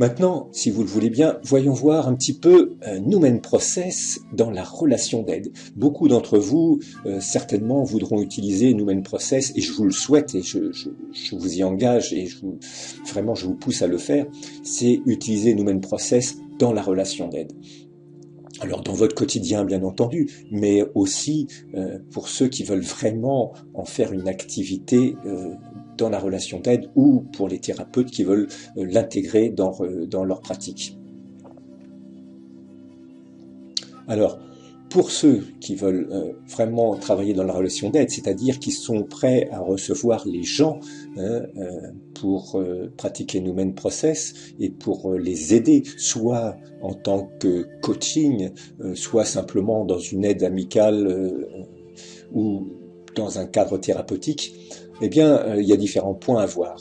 Maintenant, si vous le voulez bien, voyons voir un petit peu Numen Process dans la relation d'aide. Beaucoup d'entre vous, certainement, voudront utiliser Numen Process, et je vous le souhaite, et je vous y engage, et vraiment je vous pousse à le faire, c'est utiliser Numen Process dans la relation d'aide. Alors dans votre quotidien bien entendu, mais aussi pour ceux qui veulent vraiment en faire une activité dans la relation d'aide, ou pour les thérapeutes qui veulent l'intégrer dans leur pratique. Alors, pour ceux qui veulent vraiment travailler dans la relation d'aide, c'est-à-dire qui sont prêts à recevoir les gens pour pratiquer Numen Process et pour les aider, soit en tant que coaching, soit simplement dans une aide amicale ou dans un cadre thérapeutique, eh bien, il y a différents points à voir.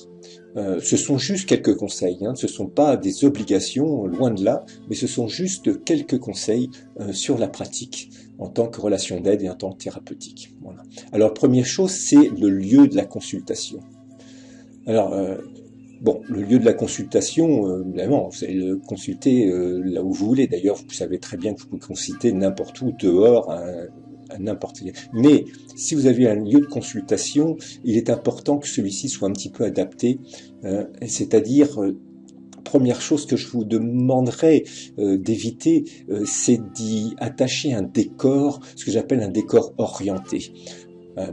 Ce sont juste quelques conseils, ce ne sont pas des obligations, loin de là, mais ce sont juste quelques conseils sur la pratique en tant que relation d'aide et en tant que thérapeutique. Voilà. Alors, première chose, c'est le lieu de la consultation. Alors, le lieu de la consultation, évidemment, vous allez le consulter là où vous voulez. D'ailleurs, vous savez très bien que vous pouvez consulter n'importe où, dehors, à n'importe quel. Mais si vous avez un lieu de consultation, il est important que celui-ci soit un petit peu adapté, c'est-à-dire première chose que je vous demanderais d'éviter, c'est d'y attacher un décor, ce que j'appelle un décor orienté.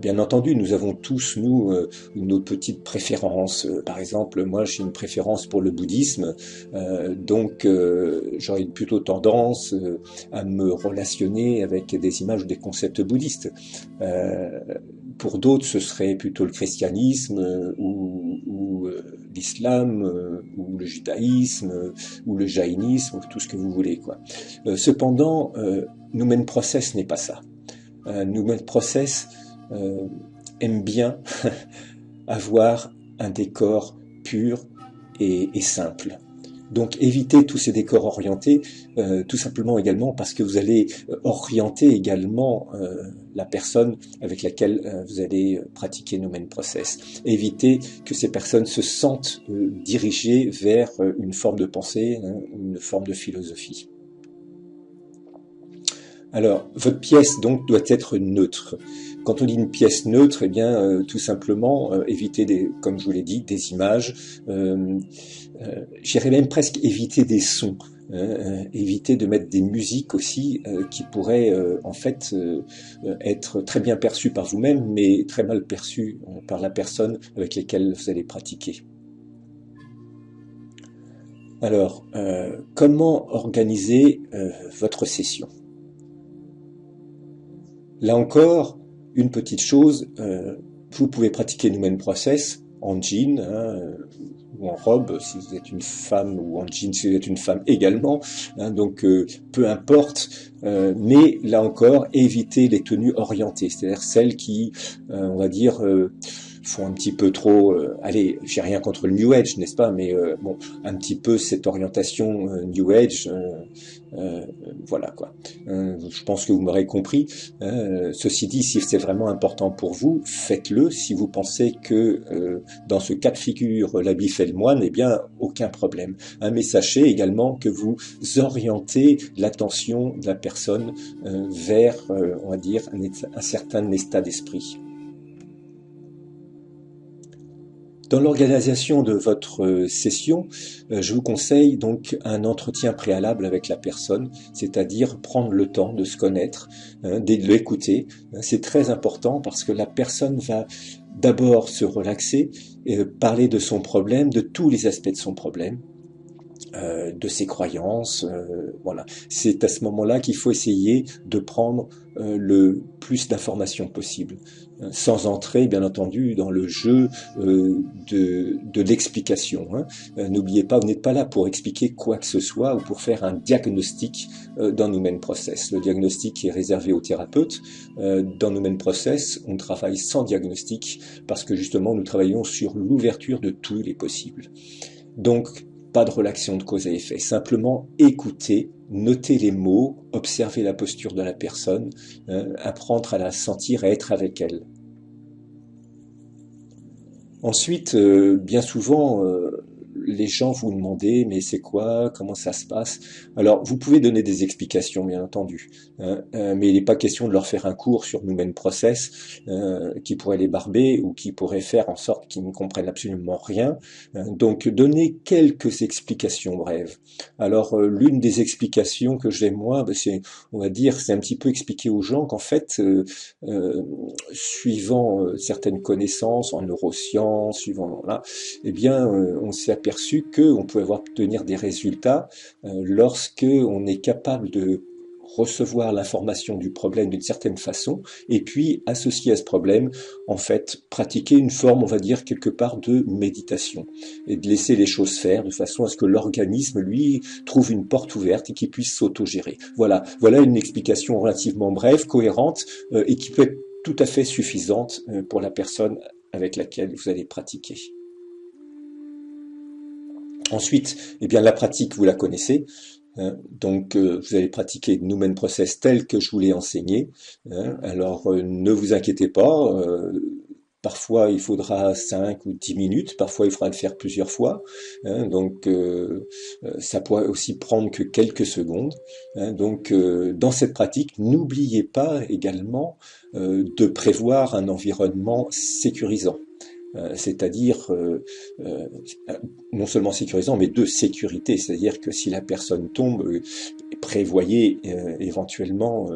Bien entendu, nous avons tous, nos petites préférences. Par exemple, moi, j'ai une préférence pour le bouddhisme, donc j'aurais plutôt tendance à me relationner avec des images ou des concepts bouddhistes. Pour d'autres, ce serait plutôt le christianisme ou l'islam ou le judaïsme ou le jaïnisme, ou tout ce que vous voulez, quoi. Cependant, Numen Process n'est pas ça. Numen Process aime bien avoir un décor pur et simple. Donc évitez tous ces décors orientés, tout simplement également parce que vous allez orienter également la personne avec laquelle vous allez pratiquer Numen Process. Évitez que ces personnes se sentent dirigées vers une forme de pensée, une forme de philosophie. Alors, votre pièce donc doit être neutre. Quand on dit une pièce neutre, eh bien, tout simplement, éviter, comme je vous l'ai dit, des images. J'irais même presque éviter des sons. Éviter de mettre des musiques aussi qui pourraient en fait être très bien perçues par vous-même, mais très mal perçues par la personne avec laquelle vous allez pratiquer. Alors, comment organiser votre session ? Là encore, une petite chose, vous pouvez pratiquer Numen Process en jean ou en robe si vous êtes une femme, ou en jean si vous êtes une femme également, donc peu importe, mais là encore, évitez les tenues orientées, c'est-à-dire celles qui, on va dire, font un petit peu trop, allez, j'ai rien contre le New Age, n'est-ce pas, mais bon, un petit peu cette orientation New Age, voilà quoi. Je pense que vous m'aurez compris. Ceci dit, si c'est vraiment important pour vous, faites-le. Si vous pensez que dans ce cas de figure, l'habit fait le moine, eh bien, aucun problème. Mais sachez également que vous orientez l'attention de la personne vers, on va dire, un certain état d'esprit. Dans l'organisation de votre session, je vous conseille donc un entretien préalable avec la personne, c'est-à-dire prendre le temps de se connaître, de l'écouter. C'est très important parce que la personne va d'abord se relaxer, parler de son problème, de tous les aspects de son problème, de ses croyances, voilà. C'est à ce moment-là qu'il faut essayer de prendre le plus d'informations possible, sans entrer bien entendu dans le jeu de l'explication. N'oubliez pas, vous n'êtes pas là pour expliquer quoi que ce soit ou pour faire un diagnostic dans Numen Process. Le diagnostic est réservé aux thérapeutes. Dans Numen Process, on travaille sans diagnostic parce que justement nous travaillons sur l'ouverture de tous les possibles. Donc pas de relation de cause à effet, simplement écouter, noter les mots, observer la posture de la personne, apprendre à la sentir, à être avec elle. Ensuite, bien souvent, les gens vous demandez, mais c'est quoi, comment ça se passe? Alors, vous pouvez donner des explications, bien entendu, hein, mais il n'est pas question de leur faire un cours sur Numen Process qui pourrait les barber ou qui pourrait faire en sorte qu'ils ne comprennent absolument rien. Donc, donnez quelques explications brèves. Alors, l'une des explications que j'ai moi, ben, c'est, on va dire, c'est un petit peu expliquer aux gens qu'en fait, suivant certaines connaissances en neurosciences, suivant là, eh bien, on s'est aperçu qu'on peut obtenir des résultats lorsque on est capable de recevoir l'information du problème d'une certaine façon, et puis associé à ce problème, en fait, pratiquer une forme, on va dire, quelque part de méditation, et de laisser les choses faire, de façon à ce que l'organisme, lui, trouve une porte ouverte et qu'il puisse s'autogérer. Voilà, voilà une explication relativement brève, cohérente, et qui peut être tout à fait suffisante pour la personne avec laquelle vous allez pratiquer. Ensuite, eh bien, la pratique, vous la connaissez. Donc, vous allez pratiquer Numen Process tel que je vous l'ai enseigné. Alors, ne vous inquiétez pas. Parfois, il faudra 5 ou 10 minutes. Parfois, il faudra le faire plusieurs fois. Donc, ça pourrait aussi prendre que quelques secondes. Donc, dans cette pratique, n'oubliez pas également de prévoir un environnement sécurisant. C'est-à-dire non seulement sécurisant, mais de sécurité. C'est-à-dire que si la personne tombe, prévoyez éventuellement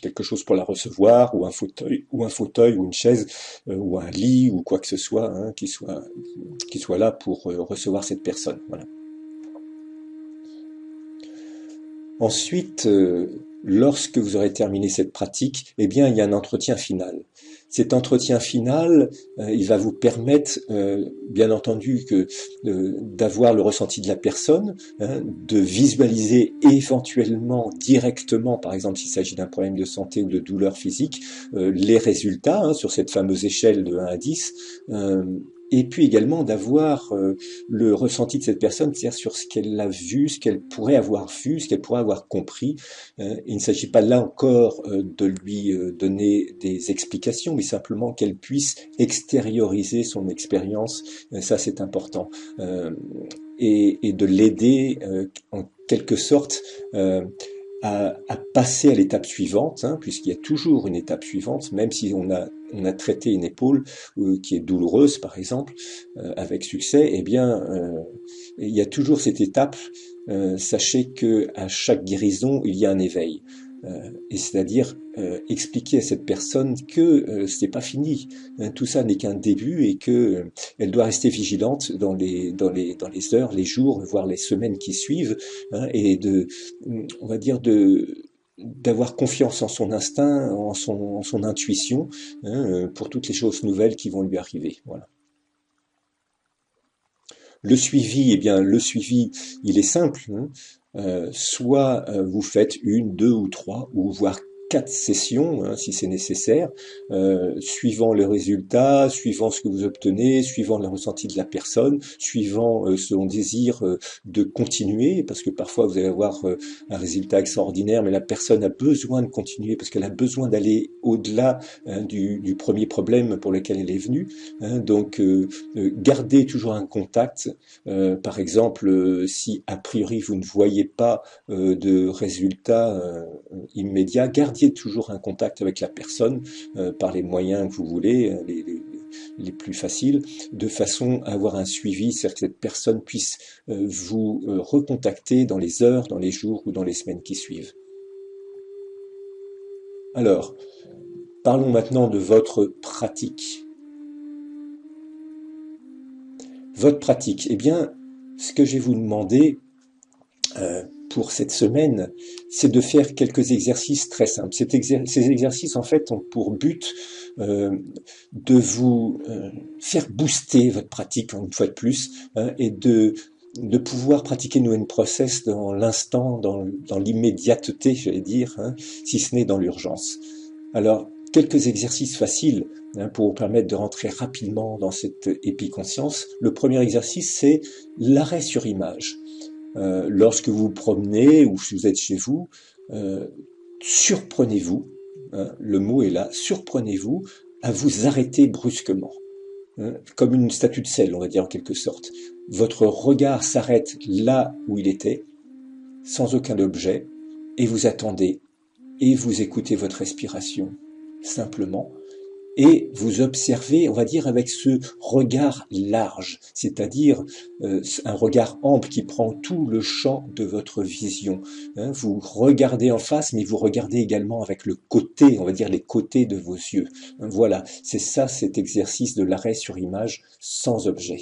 quelque chose pour la recevoir, ou un fauteuil, ou une chaise, ou un lit, ou quoi que ce soit, hein, qui soit là pour recevoir cette personne. Voilà. Ensuite, lorsque vous aurez terminé cette pratique, eh bien, il y a un entretien final. Cet entretien final, il va vous permettre, bien entendu, d'avoir le ressenti de la personne, hein, de visualiser éventuellement directement, par exemple s'il s'agit d'un problème de santé ou de douleur physique, les résultats hein, sur cette fameuse échelle de 1 à 10, et puis également d'avoir le ressenti de cette personne, c'est-à-dire sur ce qu'elle a vu, ce qu'elle pourrait avoir vu, ce qu'elle pourrait avoir compris. Il ne s'agit pas là encore de lui donner des explications, mais simplement qu'elle puisse extérioriser son expérience. Ça, c'est important. Et de l'aider en quelque sorte à passer à l'étape suivante, hein, puisqu'il y a toujours une étape suivante, même si on a traité une épaule qui est douloureuse, par exemple, avec succès, eh bien, il y a toujours cette étape. Sachez que à chaque guérison, il y a un éveil. Et c'est-à-dire expliquer à cette personne que c'est pas fini, hein, tout ça n'est qu'un début et que elle doit rester vigilante dans les heures, les jours, voire les semaines qui suivent, hein, et on va dire d'avoir confiance en son instinct, en son intuition, hein, pour toutes les choses nouvelles qui vont lui arriver. Voilà. Le suivi, eh bien, il est simple. Hein. Soit vous faites 1, 2 ou 3, ou voire 4 sessions, hein, si c'est nécessaire, suivant le résultat, suivant ce que vous obtenez, suivant le ressenti de la personne, suivant son désir de continuer, parce que parfois vous allez avoir un résultat extraordinaire, mais la personne a besoin de continuer, parce qu'elle a besoin d'aller au-delà hein, du premier problème pour lequel elle est venue. Hein, donc, gardez toujours un contact. Par exemple, si a priori vous ne voyez pas de résultats immédiats, gardiez toujours un contact avec la personne par les moyens que vous voulez, les plus faciles, de façon à avoir un suivi, c'est-à-dire que cette personne puisse vous recontacter dans les heures, dans les jours ou dans les semaines qui suivent. Alors, parlons maintenant de votre pratique. Votre pratique, eh bien, ce que je vais vous demander pour cette semaine, c'est de faire quelques exercices très simples. Ces exercices, en fait, ont pour but de vous faire booster votre pratique, une fois de plus, hein, et de pouvoir pratiquer Numen Process dans l'instant, dans l'immédiateté, j'allais dire, hein, si ce n'est dans l'urgence. Alors, quelques exercices faciles hein, pour vous permettre de rentrer rapidement dans cette épiconscience. Le premier exercice, c'est l'arrêt sur image. Lorsque vous vous promenez ou si vous êtes chez vous, surprenez-vous, hein, le mot est là, surprenez-vous à vous arrêter brusquement, hein, comme une statue de sel, on va dire en quelque sorte. votre regard s'arrête là où il était, sans aucun objet, et vous attendez, et vous écoutez votre respiration, simplement, et vous observez, on va dire, avec ce regard large, c'est-à-dire un regard ample qui prend tout le champ de votre vision. Hein, vous regardez en face, mais vous regardez également avec le côté, on va dire les côtés de vos yeux. Hein, voilà, c'est ça cet exercice de l'arrêt sur image sans objet.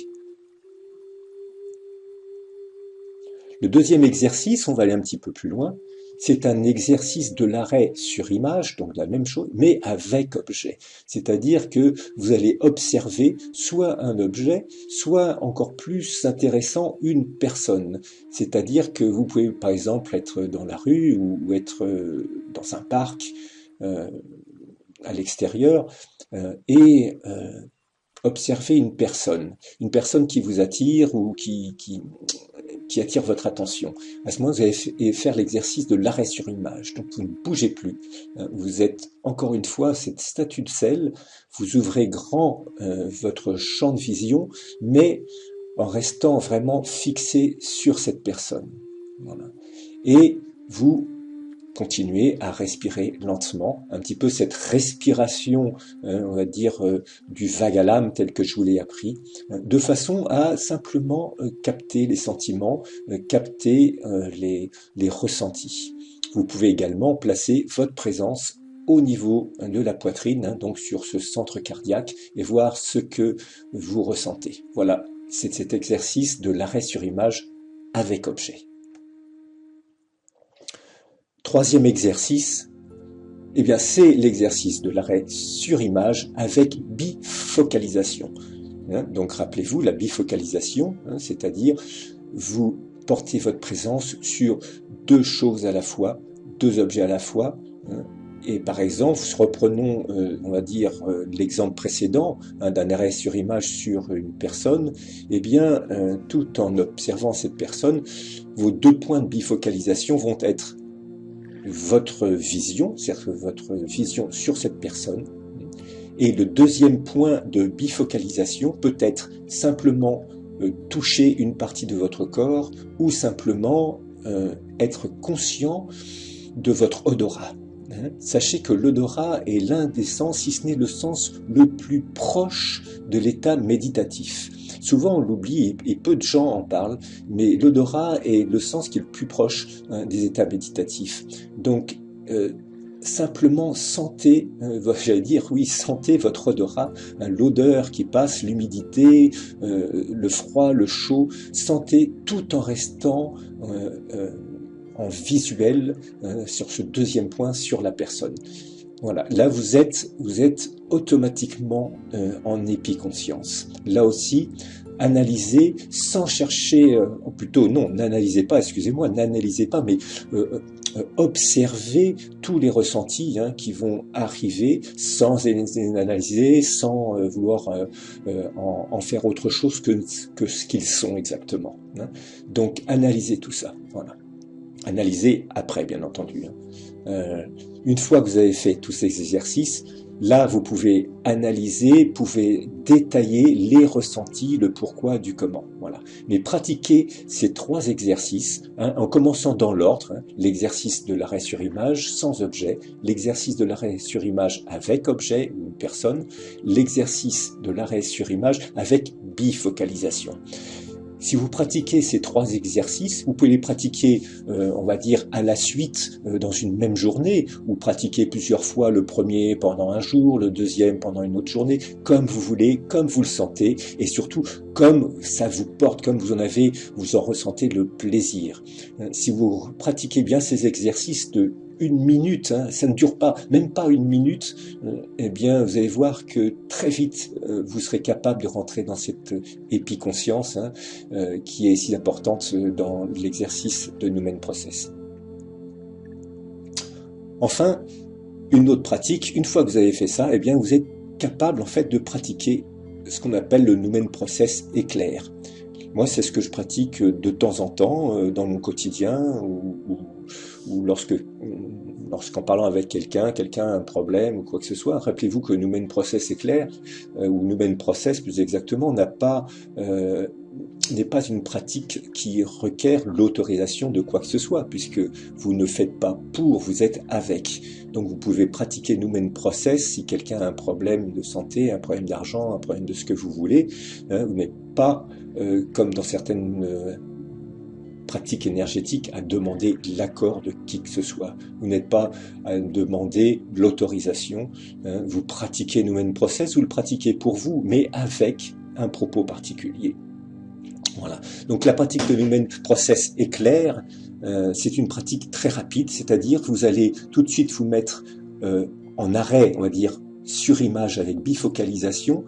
Le deuxième exercice, on va aller un petit peu plus loin, c'est un exercice de l'arrêt sur image, donc la même chose, mais avec objet. C'est-à-dire que vous allez observer soit un objet, soit encore plus intéressant, une personne. C'est-à-dire que vous pouvez par exemple être dans la rue ou être dans un parc à l'extérieur et observer une personne qui vous attire ou qui attire votre attention. À ce moment, vous allez faire l'exercice de l'arrêt sur image. Donc, vous ne bougez plus. Vous êtes, encore une fois, cette statue de sel. Vous ouvrez grand votre champ de vision, mais en restant vraiment fixé sur cette personne. Voilà. Et vous continuez à respirer lentement, un petit peu cette respiration, on va dire, du vague à l'âme tel que je vous l'ai appris, de façon à simplement capter les sentiments, capter les ressentis. Vous pouvez également placer votre présence au niveau de la poitrine, hein, donc sur ce centre cardiaque, et voir ce que vous ressentez. Voilà, c'est cet exercice de l'arrêt sur image avec objet. Troisième exercice, eh bien, c'est l'exercice de l'arrêt sur image avec bifocalisation. Hein, donc, rappelez-vous, la bifocalisation, hein, c'est-à-dire vous portez votre présence sur deux choses à la fois, deux objets à la fois. Hein, et par exemple, reprenons, on va dire, l'exemple précédent hein, d'un arrêt sur image sur une personne, eh bien, tout en observant cette personne, vos deux points de bifocalisation vont être votre vision, c'est-à-dire votre vision sur cette personne. Et le deuxième point de bifocalisation peut être simplement toucher une partie de votre corps ou simplement être conscient de votre odorat. Sachez que l'odorat est l'un des sens, si ce n'est le sens le plus proche de l'état méditatif. Souvent on l'oublie et peu de gens en parlent, mais l'odorat est le sens qui est le plus proche des états méditatifs. Donc simplement sentez, j'allais dire oui, sentez votre odorat, hein, l'odeur qui passe, l'humidité, le froid, le chaud, sentez tout en restant en visuel sur ce deuxième point sur la personne. Voilà, là vous êtes automatiquement en épiconscience. Là aussi, analysez sans chercher, ou plutôt non, n'analysez pas, excusez-moi, n'analysez pas, mais observez tous les ressentis hein, qui vont arriver sans les analyser, sans vouloir en faire autre chose que ce qu'ils sont exactement. Hein. Donc analysez tout ça, voilà. Analysez après, bien entendu. Hein. Une fois que vous avez fait tous ces exercices, là, vous pouvez analyser, pouvez détailler les ressentis, le pourquoi du comment. Voilà. Mais pratiquez ces trois exercices, hein, en commençant dans l'ordre, hein, l'exercice de l'arrêt sur image sans objet, l'exercice de l'arrêt sur image avec objet ou une personne, l'exercice de l'arrêt sur image avec bifocalisation. Si vous pratiquez ces trois exercices, vous pouvez les pratiquer, on va dire, à la suite dans une même journée, ou pratiquer plusieurs fois le premier pendant un jour, le deuxième pendant une autre journée, comme vous voulez, comme vous le sentez, et surtout comme ça vous porte, comme vous en ressentez le plaisir. Si vous pratiquez bien ces exercices de 1 minute, hein, ça ne dure pas, même pas 1 minute, eh bien vous allez voir que très vite vous serez capable de rentrer dans cette épiconscience hein, qui est si importante dans l'exercice de Numen Process. Enfin, une autre pratique, une fois que vous avez fait ça, eh bien vous êtes capable en fait de pratiquer ce qu'on appelle le Numen Process éclair. Moi, c'est ce que je pratique de temps en temps dans mon quotidien ou lorsqu'en parlant avec quelqu'un a un problème ou quoi que ce soit. Rappelez-vous que Numen Process éclair, ou Numen Process plus exactement, n'a pas n'est pas une pratique qui requiert l'autorisation de quoi que ce soit, puisque vous ne faites pas pour, vous êtes avec. Donc vous pouvez pratiquer Numen Process si quelqu'un a un problème de santé, un problème d'argent, un problème de ce que vous voulez. Vous n'êtes pas, comme dans certaines pratiques énergétiques, à demander l'accord de qui que ce soit. Vous n'êtes pas à demander l'autorisation. Vous pratiquez Numen Process, vous le pratiquez pour vous, mais avec un propos particulier. Voilà. Donc la pratique de Numen Process est claire, c'est une pratique très rapide, c'est-à-dire que vous allez tout de suite vous mettre en arrêt, on va dire, sur image avec bifocalisation,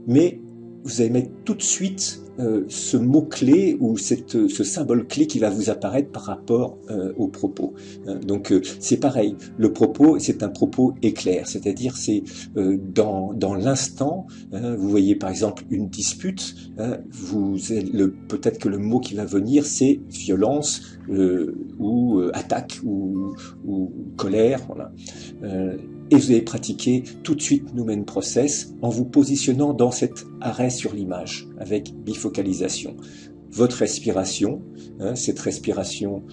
mais vous allez mettre tout de suite ce mot-clé ou ce symbole-clé qui va vous apparaître par rapport au propos. Donc c'est pareil, le propos, c'est un propos éclair, c'est-à-dire c'est dans l'instant, vous voyez par exemple une dispute, peut-être que le mot qui va venir c'est violence ou attaque ou colère, voilà. Et vous allez pratiquer tout de suite Numen Process en vous positionnant dans cet arrêt sur l'image avec bifocalisation. Votre respiration, cette respiration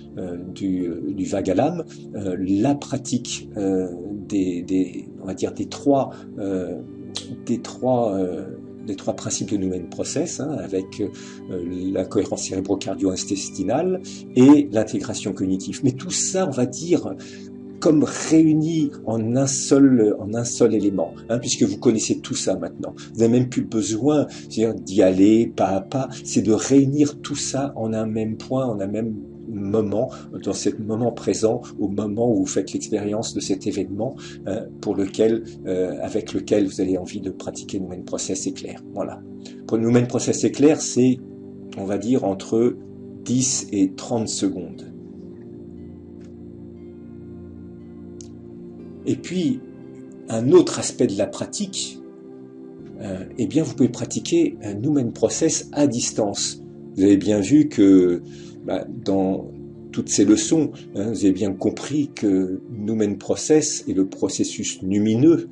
du vague à l'âme, la pratique on va dire des trois principes de Numen Process, avec la cohérence cérébro-cardio-intestinale et l'intégration cognitive. Mais tout ça, on va dire, comme réunis en un seul élément, puisque vous connaissez tout ça maintenant. Vous n'avez même plus besoin d'y aller pas à pas, c'est de réunir tout ça en un même point, en un même moment, dans ce moment présent, au moment où vous faites l'expérience de cet événement avec lequel vous avez envie de pratiquer Numen Process éclair. Voilà. Pour Numen Process éclair, c'est, on va dire, entre 10 et 30 secondes. Et puis, un autre aspect de la pratique, eh bien, vous pouvez pratiquer un Numen Process à distance. Vous avez bien vu que dans toutes ces leçons, vous avez bien compris que Numen Process est le processus lumineux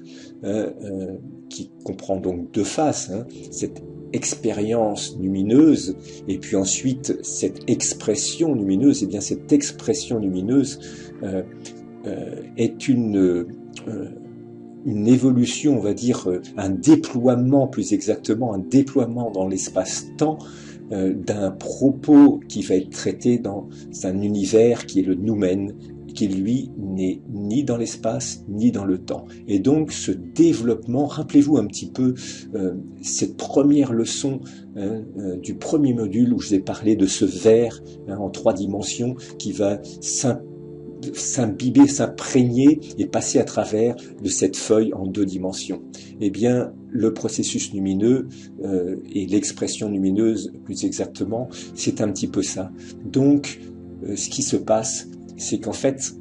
qui comprend donc deux faces, cette expérience lumineuse et puis ensuite cette expression lumineuse. Et bien, cette expression lumineuse est une évolution, on va dire, un déploiement, plus exactement, un déploiement dans l'espace-temps d'un propos qui va être traité dans un univers qui est le Numen, qui lui n'est ni dans l'espace ni dans le temps. Et donc ce développement, rappelez-vous un petit peu cette première leçon du premier module où je vous ai parlé de ce verre en 3 dimensions qui va s'imbiber, s'imprégner et passer à travers de cette feuille en 2 dimensions. Eh bien, le processus lumineux et l'expression lumineuse, plus exactement, c'est un petit peu ça. Donc, ce qui se passe, c'est qu'en fait,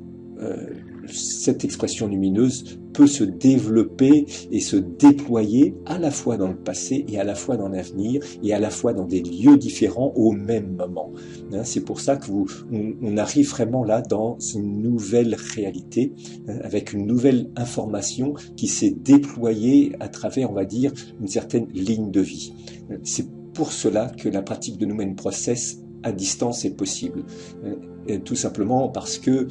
cette expression lumineuse peut se développer et se déployer à la fois dans le passé et à la fois dans l'avenir et à la fois dans des lieux différents au même moment. C'est pour ça que on arrive vraiment là dans une nouvelle réalité avec une nouvelle information qui s'est déployée à travers, on va dire, une certaine ligne de vie. C'est pour cela que la pratique de Numen Process à distance est possible. Tout simplement parce que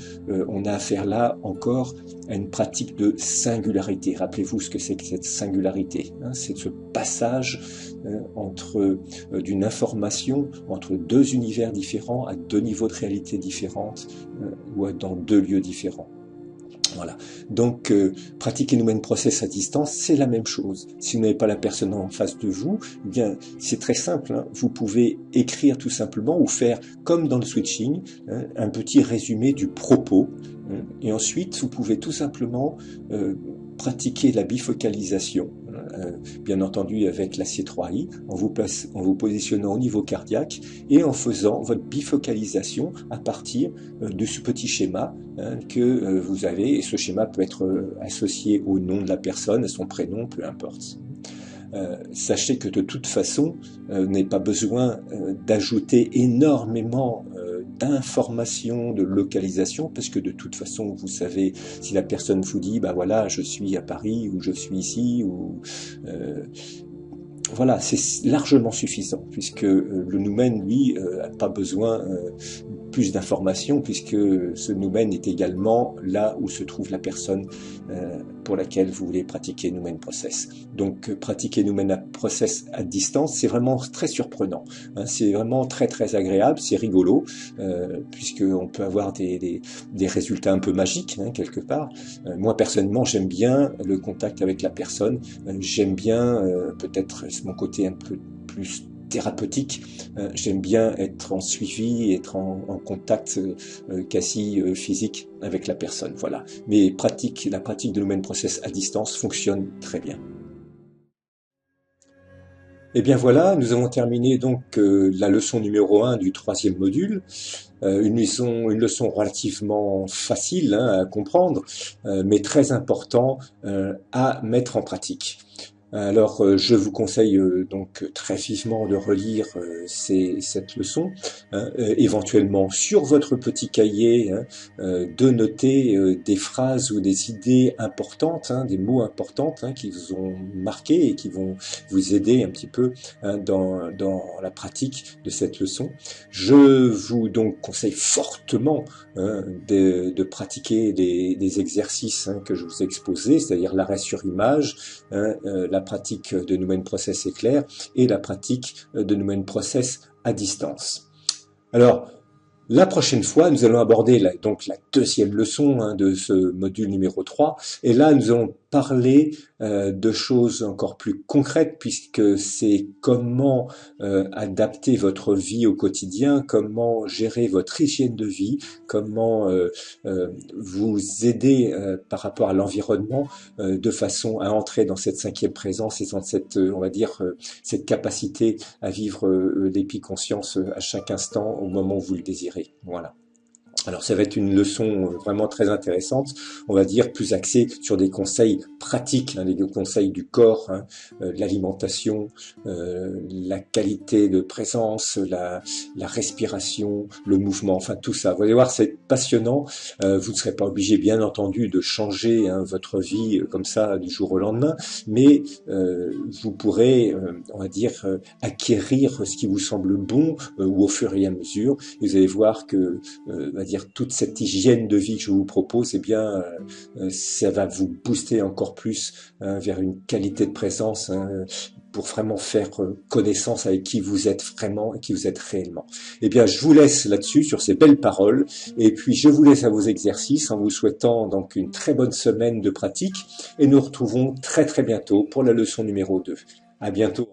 on a affaire là encore à une pratique de singularité. Rappelez-vous ce que c'est que cette singularité. C'est ce passage d'une information entre 2 univers différents à 2 niveaux de réalité différentes ou dans 2 lieux différents. Voilà. Donc, pratiquer Numen Process à distance, c'est la même chose. Si vous n'avez pas la personne en face de vous, eh bien, c'est très simple. Vous pouvez écrire tout simplement ou faire, comme dans le switching, un petit résumé du propos. Et ensuite, vous pouvez tout simplement pratiquer la bifocalisation, bien entendu avec la C3I, en vous positionnant au niveau cardiaque et en faisant votre bifocalisation à partir de ce petit schéma que vous avez. Et ce schéma peut être associé au nom de la personne, à son prénom, peu importe. Sachez que de toute façon, vous n'avez pas besoin d'ajouter énormément d'informations, de localisation, parce que de toute façon, vous savez, si la personne vous dit, bah voilà, je suis à Paris, ou je suis ici, ou voilà, c'est largement suffisant, puisque le noumen, lui, n'a pas besoin plus d'informations, puisque ce noumen est également là où se trouve la personne pour laquelle vous voulez pratiquer noumen process. Donc pratiquer noumen process à distance, c'est vraiment très surprenant, hein, c'est vraiment très très agréable, c'est rigolo, puisqu'on peut avoir des résultats un peu magiques, hein, quelque part. Moi personnellement, j'aime bien le contact avec la personne, j'aime bien peut-être mon côté un peu plus thérapeutique. J'aime bien être en suivi, être en contact quasi physique avec la personne. Voilà. Mais la pratique de Lumen Process à distance fonctionne très bien. Et bien voilà, nous avons terminé donc la leçon numéro 1 du troisième module. Une leçon relativement facile, hein, à comprendre, mais très important à mettre en pratique. Alors, je vous conseille donc très vivement de relire cette leçon, hein, éventuellement sur votre petit cahier, hein, de noter des phrases ou des idées importantes, hein, des mots importants, hein, qui vous ont marqué et qui vont vous aider un petit peu, hein, dans la pratique de cette leçon. Je vous donc conseille fortement, hein, de pratiquer des exercices, hein, que je vous ai exposés, c'est-à-dire l'arrêt sur image, hein, la pratique de Noumen Process éclair et la pratique de Noumen Process à distance. Alors, la prochaine fois, nous allons aborder donc la deuxième leçon, hein, de ce module numéro 3. Et là, nous allons parler de choses encore plus concrètes, puisque c'est comment adapter votre vie au quotidien, comment gérer votre hygiène de vie, comment vous aider par rapport à l'environnement, de façon à entrer dans cette cinquième présence et dans cette, on va dire, cette capacité à vivre l'épiconscience à chaque instant au moment où vous le désirez. Voilà. Alors ça va être une leçon vraiment très intéressante, on va dire plus axée sur des conseils pratiques, hein, des conseils du corps, hein, l'alimentation, la qualité de présence, la respiration, le mouvement, enfin tout ça. Vous allez voir, c'est passionnant. Vous ne serez pas obligé, bien entendu, de changer, hein, votre vie comme ça du jour au lendemain, mais vous pourrez, on va dire, acquérir ce qui vous semble bon ou au fur et à mesure. Et vous allez voir que on va dire toute cette hygiène de vie que je vous propose, eh bien, ça va vous booster encore plus, hein, vers une qualité de présence, hein, pour vraiment faire connaissance avec qui vous êtes vraiment et qui vous êtes réellement. Eh bien, je vous laisse là-dessus, sur ces belles paroles, et puis je vous laisse à vos exercices en vous souhaitant donc une très bonne semaine de pratique, et nous retrouvons très très bientôt pour la leçon numéro 2. À bientôt.